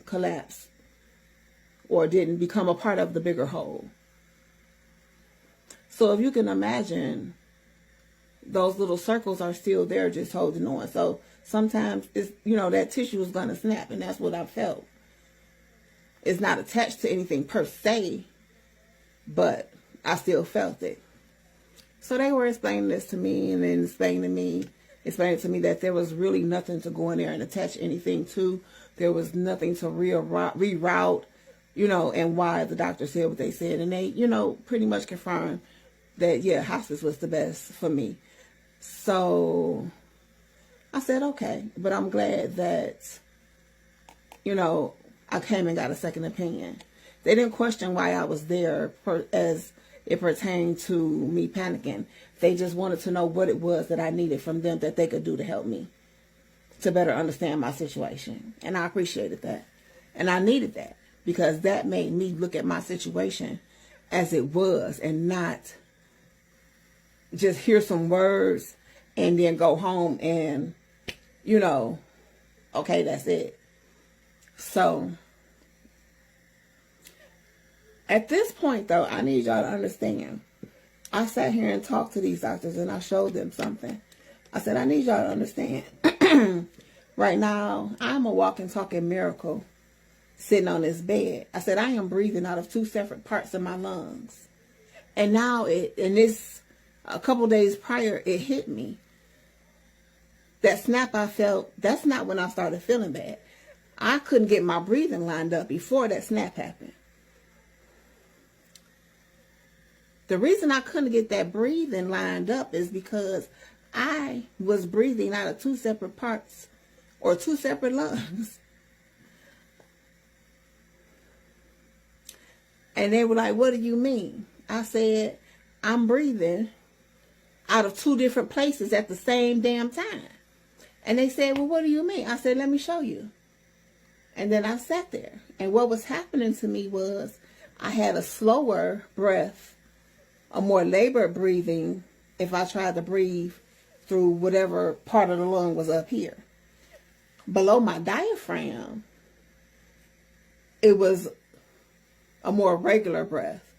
collapse or didn't become a part of the bigger whole. So if you can imagine, those little circles are still there just holding on. So sometimes it's, that tissue is going to snap, and that's what I felt. It's not attached to anything per se, but I still felt it. So they were explaining this to me, and then explaining to me that there was really nothing to go in there and attach anything to. There was nothing to reroute, and why the doctor said what they said. And they, pretty much confirmed that, yeah, hospice was the best for me. So I said, okay, but I'm glad that, I came and got a second opinion. They didn't question why I was there as it pertained to me panicking. They just wanted to know what it was that I needed from them that they could do to help me to better understand my situation. And I appreciated that. And I needed that, because that made me look at my situation as it was and not just hear some words and then go home and, okay, that's it. So at this point, though, I need y'all to understand. I sat here and talked to these doctors, and I showed them something. I said, I need y'all to understand. Right now, I'm a walking, talking miracle sitting on this bed. I said, I am breathing out of 2 separate parts of my lungs. And now, a couple days prior, it hit me. That snap I felt, that's not when I started feeling bad. I couldn't get my breathing lined up before that snap happened. The reason I couldn't get that breathing lined up is because I was breathing out of 2 separate parts or 2 separate lungs. And they were like, what do you mean? I said, I'm breathing out of 2 different places at the same damn time. And they said, well, what do you mean? I said, let me show you. And then I sat there. And what was happening to me was I had a slower breath, a more labored breathing if I tried to breathe through whatever part of the lung was up here. Below my diaphragm, it was a more regular breath.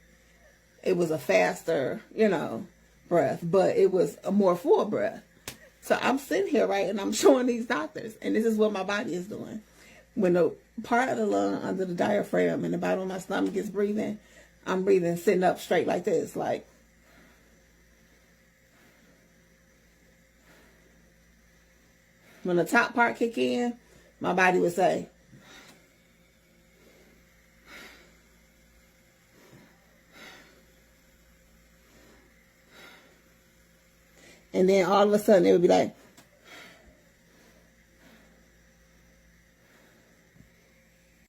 It was a faster, breath, but it was a more full breath. So I'm sitting here, right, and I'm showing these doctors, and this is what my body is doing. When the part of the lung under the diaphragm and the bottom of my stomach is breathing, I'm breathing sitting up straight like this, like. When the top part kick in, my body would say, and then all of a sudden it would be like,